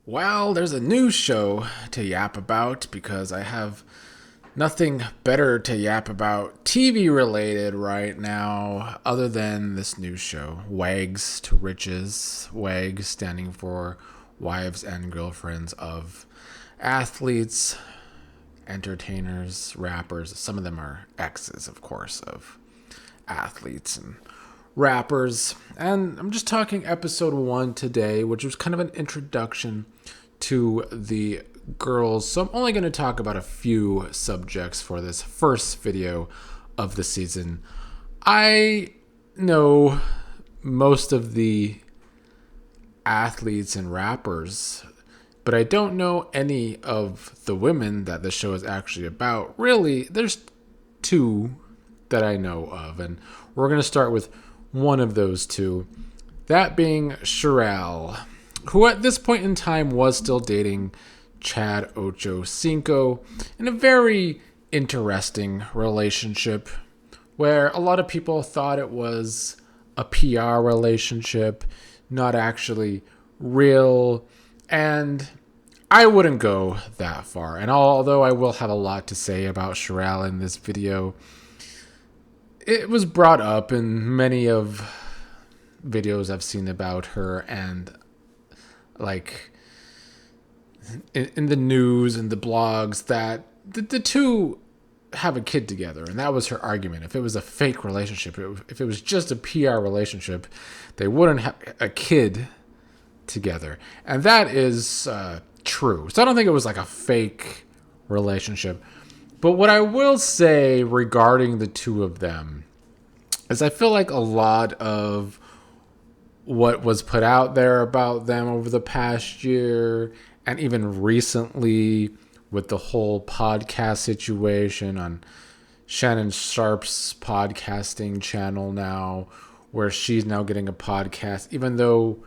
Well, there's a new show to yap about because I have nothing better to yap about TV related right now other than this new show, W.A.G.s to Riches. W.A.G.s standing for Wives and Girlfriends of Athletes, Entertainers, Rappers. Some of them are exes, of course, of athletes and rappers. And I'm just talking episode 1 today, which was kind of an introduction to the girls. So I'm only going to talk about a few subjects for this first video of the season. I know most of the athletes and rappers, but I don't know any of the women that the show is actually about. Really, there's two that I know of, and we're going to start with one of those two, that being Sharelle, who at this point in time was still dating Chad Ocho Cinco in a very interesting relationship where a lot of people thought it was a PR relationship, not actually real, and I wouldn't go that far. And although I will have a lot to say about Charelle in this video, it was brought up in many of videos I've seen about her, and like in the news and the blogs, that the two have a kid together, and that was her argument. If it was a fake relationship, if it was just a PR relationship, they wouldn't have a kid together, and that is true. So I don't think it was like a fake relationship. But what I will say regarding the two of them is I feel like a lot of what was put out there about them over the past year and even recently with the whole podcast situation on Shannon Sharp's podcasting channel now, where she's now getting a podcast, even though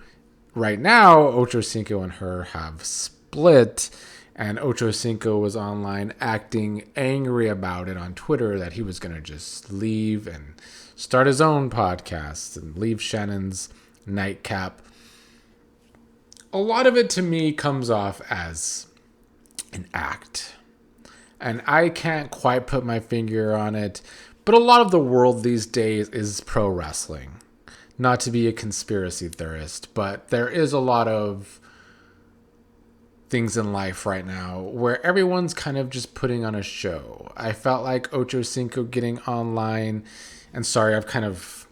right now Ocho Cinco and her have split. And Ocho Cinco was online acting angry about it on Twitter, that he was going to just leave and start his own podcast and leave Shannon's nightcap. A lot of it to me comes off as an act. And I can't quite put my finger on it, but a lot of the world these days is pro wrestling. Not to be a conspiracy theorist, but there is a lot of things in life right now where everyone's kind of just putting on a show. I felt like Ocho Cinco getting online, and sorry, I've kind of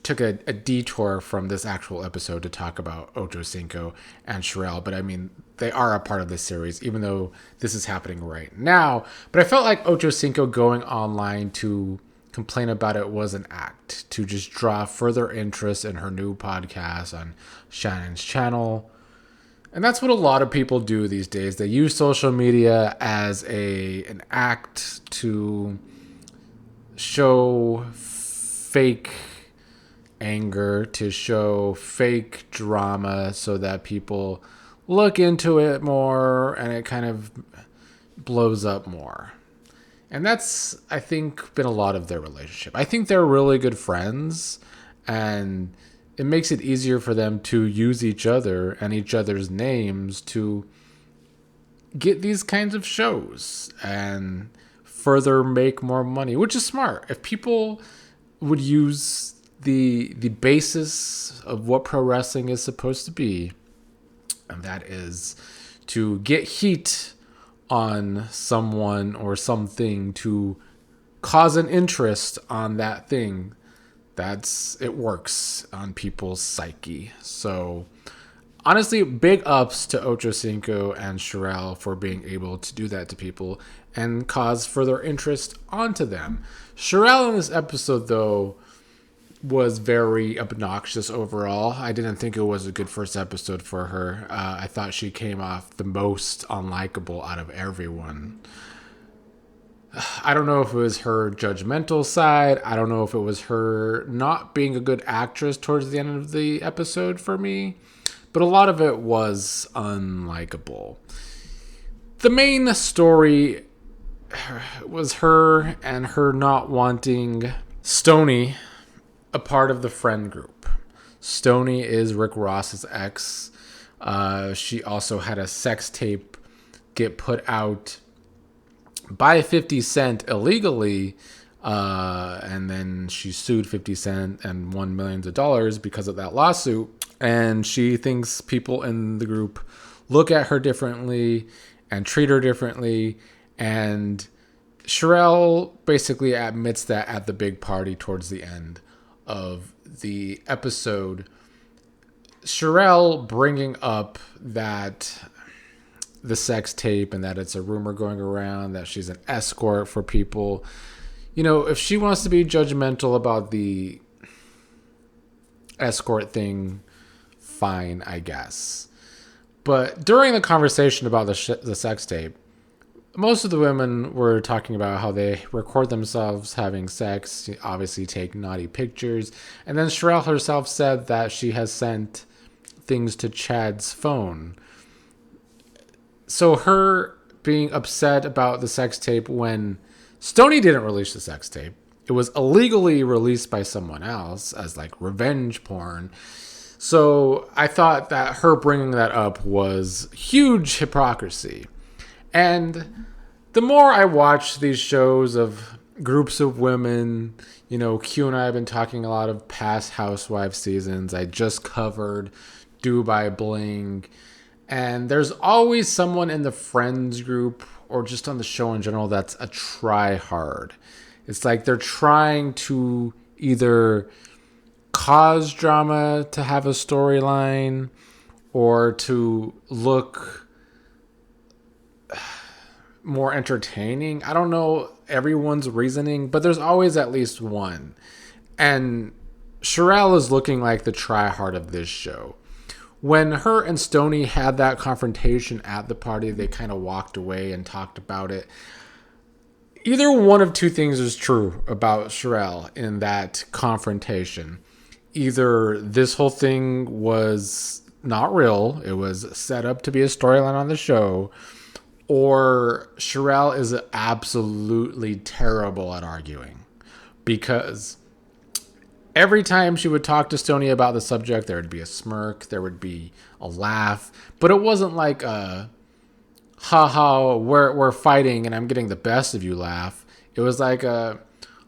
took a detour from this actual episode to talk about Ocho Cinco and Sharelle, but I mean, they are a part of this series, even though this is happening right now. But I felt like Ocho Cinco going online to complain about it was an act, to just draw further interest in her new podcast on Shannon's channel. And that's what a lot of people do these days. They use social media as an act to show fake anger, to show fake drama so that people look into it more and it kind of blows up more. And that's, I think, been a lot of their relationship. I think they're really good friends, and it makes it easier for them to use each other and each other's names to get these kinds of shows and further make more money, which is smart. If people would use the basis of what pro wrestling is supposed to be, and that is to get heat on someone or something, to cause an interest on that thing, it works on people's psyche. So honestly, big ups to Ocho Cinco and Sharelle for being able to do that to people and cause further interest onto them. Sharelle in this episode, though, was very obnoxious overall. I didn't think it was a good first episode for her. I thought she came off the most unlikable out of everyone. I don't know if it was her judgmental side. I don't know if it was her not being a good actress towards the end of the episode for me. But a lot of it was unlikable. The main story was her and her not wanting Stony a part of the friend group. Stony is Rick Ross's ex. She also had a sex tape get put out by 50 Cent illegally. And then she sued 50 Cent and won millions of dollars because of that lawsuit. And she thinks people in the group look at her differently and treat her differently. And Sharelle basically admits that at the big party towards the end of the episode. Sharelle bringing up that the sex tape and that it's a rumor going around that she's an escort for people. You know, if she wants to be judgmental about the escort thing, fine, I guess. But during the conversation about the sex tape, most of the women were talking about how they record themselves having sex, obviously take naughty pictures. And then Sharelle herself said that she has sent things to Chad's phone. So her being upset about the sex tape when Stony didn't release the sex tape. It was illegally released by someone else as like revenge porn. So I thought that her bringing that up was huge hypocrisy. And the more I watch these shows of groups of women, you know, Q and I have been talking a lot of past Housewives seasons. I just covered Dubai Bling. And there's always someone in the friends group or just on the show in general that's a try hard. It's like they're trying to either cause drama to have a storyline or to look more entertaining. I don't know everyone's reasoning, but there's always at least one. And Charelle is looking like the tryhard of this show. When her and Stony had that confrontation at the party, they kind of walked away and talked about it. Either one of two things is true about Charelle in that confrontation. Either this whole thing was not real, it was set up to be a storyline on the show, or Charelle is absolutely terrible at arguing. Because every time she would talk to Stony about the subject, there would be a smirk, there would be a laugh, but it wasn't like a haha, we're fighting and I'm getting the best of you laugh. It was like a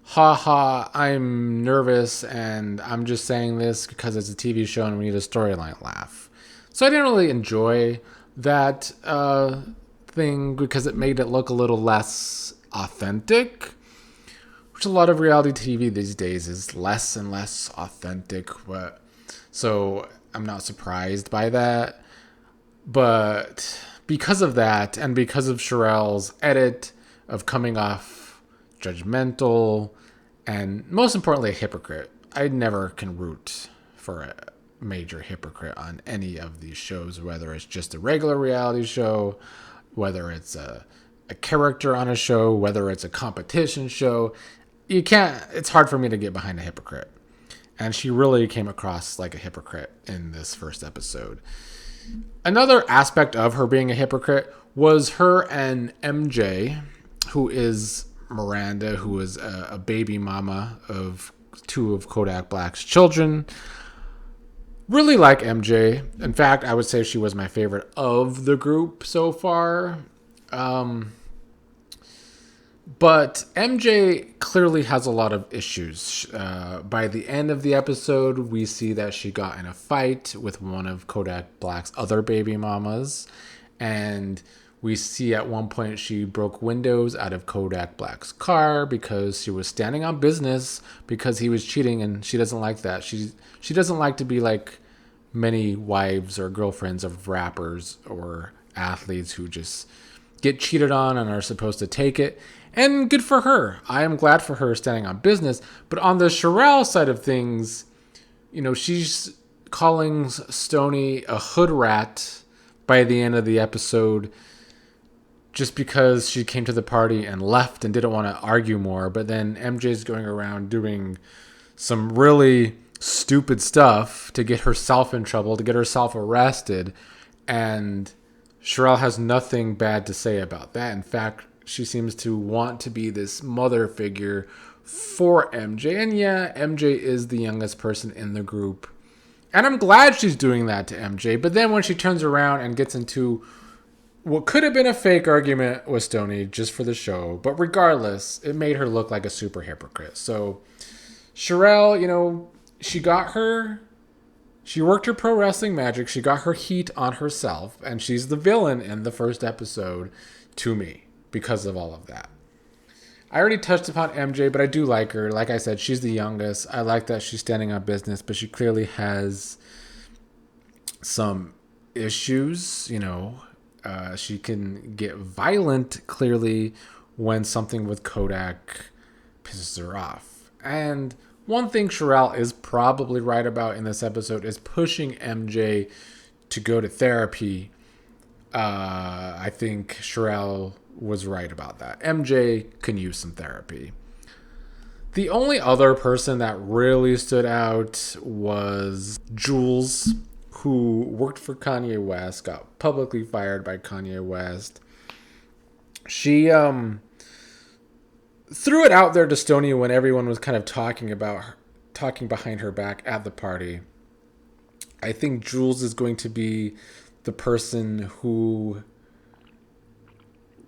haha, I'm nervous and I'm just saying this because it's a TV show and we need a storyline laugh. So I didn't really enjoy that thing because it made it look a little less authentic. Which a lot of reality TV these days is less and less authentic. But so I'm not surprised by that. But because of that, and because of Sharelle's edit of coming off judgmental, and most importantly, a hypocrite, I never can root for a major hypocrite on any of these shows, whether it's just a regular reality show, whether it's a character on a show, whether it's a competition show. It's hard for me to get behind a hypocrite. And she really came across like a hypocrite in this first episode. Another aspect of her being a hypocrite was her and MJ, who is Miranda, who is a baby mama of two of Kodak Black's children. Really like MJ. In fact, I would say she was my favorite of the group so far. But MJ clearly has a lot of issues. By the end of the episode, we see that she got in a fight with one of Kodak Black's other baby mamas. And we see at one point she broke windows out of Kodak Black's car because she was standing on business because he was cheating, and she doesn't like that. She doesn't like to be like many wives or girlfriends of rappers or athletes who just get cheated on and are supposed to take it. And good for her. I am glad for her standing on business. But on the Sharelle side of things, you know, she's calling Stony a hood rat by the end of the episode just because she came to the party and left and didn't want to argue more. But then MJ's going around doing some really stupid stuff to get herself in trouble, to get herself arrested. And Sharelle has nothing bad to say about that. In fact, she seems to want to be this mother figure for MJ. And yeah, MJ is the youngest person in the group. And I'm glad she's doing that to MJ. But then when she turns around and gets into what could have been a fake argument with Stony just for the show, but regardless, it made her look like a super hypocrite. So Sharelle, she worked her pro wrestling magic. She got her heat on herself, and she's the villain in the first episode to me because of all of that. I already touched upon MJ, but I do like her. Like I said, she's the youngest. I like that she's standing on business, but she clearly has some issues. She can get violent, clearly, when something with Kodak pisses her off. And one thing Charelle is probably right about in this episode is pushing MJ to go to therapy. I think Charelle was right about that. MJ can use some therapy. The only other person that really stood out was Jules, who worked for Kanye West, got publicly fired by Kanye West. She threw it out there to Stony when everyone was kind of talking behind her back at the party. I think Jules is going to be the person who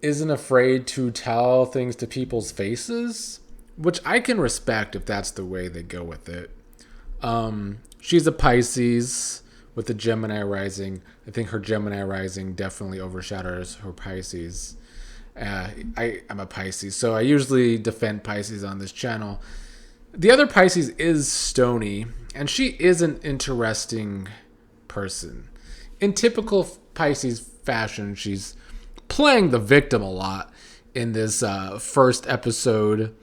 isn't afraid to tell things to people's faces, which I can respect if that's the way they go with it. She's a Pisces with the Gemini rising. I think her Gemini rising definitely overshadows her Pisces. I'm a Pisces, so I usually defend Pisces on this channel. The other Pisces is Stony, and she is an interesting person. In typical Pisces fashion, she's playing the victim a lot in this first episode.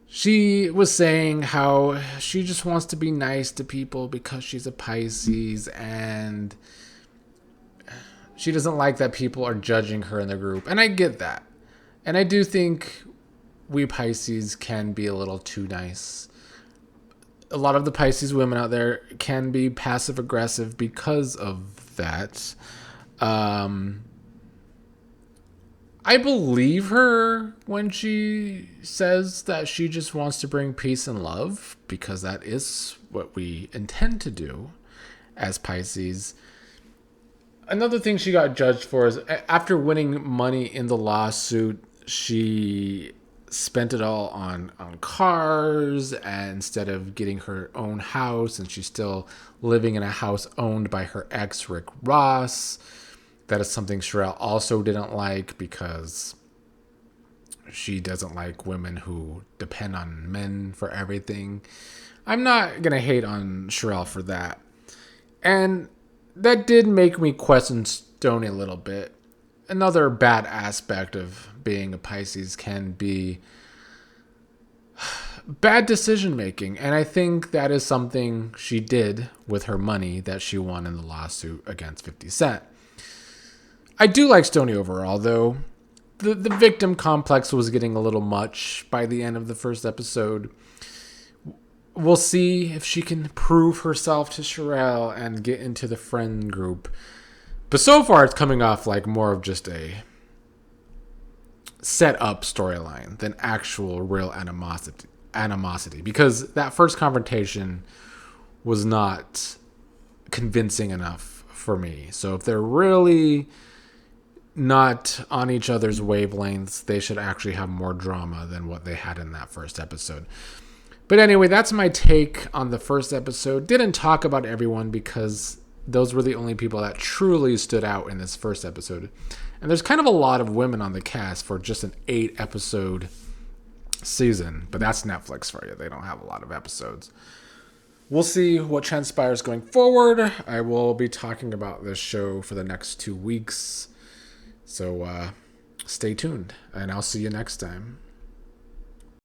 She was saying how she just wants to be nice to people because she's a Pisces, and she doesn't like that people are judging her in the group. And I get that. And I do think we Pisces can be a little too nice. A lot of the Pisces women out there can be passive aggressive because of that. I believe her when she says that she just wants to bring peace and love, because that is what we intend to do as Pisces. Another thing she got judged for is after winning money in the lawsuit, she spent it all on cars instead of getting her own house, and she's still living in a house owned by her ex, Rick Ross. That is something Sharelle also didn't like, because she doesn't like women who depend on men for everything. I'm not going to hate on Sharelle for that. And that did make me question Stony a little bit. Another bad aspect of being a Pisces can be bad decision making. And I think that is something she did with her money that she won in the lawsuit against 50 Cent. I do like Stony overall, though. The victim complex was getting a little much by the end of the first episode. We'll see if she can prove herself to Sharelle and get into the friend group. But so far, it's coming off like more of just a set-up storyline than actual real animosity. Because that first confrontation was not convincing enough for me. So if they're really not on each other's wavelengths, they should actually have more drama than what they had in that first episode. But anyway, that's my take on the first episode. Didn't talk about everyone because those were the only people that truly stood out in this first episode. And there's kind of a lot of women on the cast for just an 8-episode season. But that's Netflix for you. They don't have a lot of episodes. We'll see what transpires going forward. I will be talking about this show for the next 2 weeks. So stay tuned, and I'll see you next time.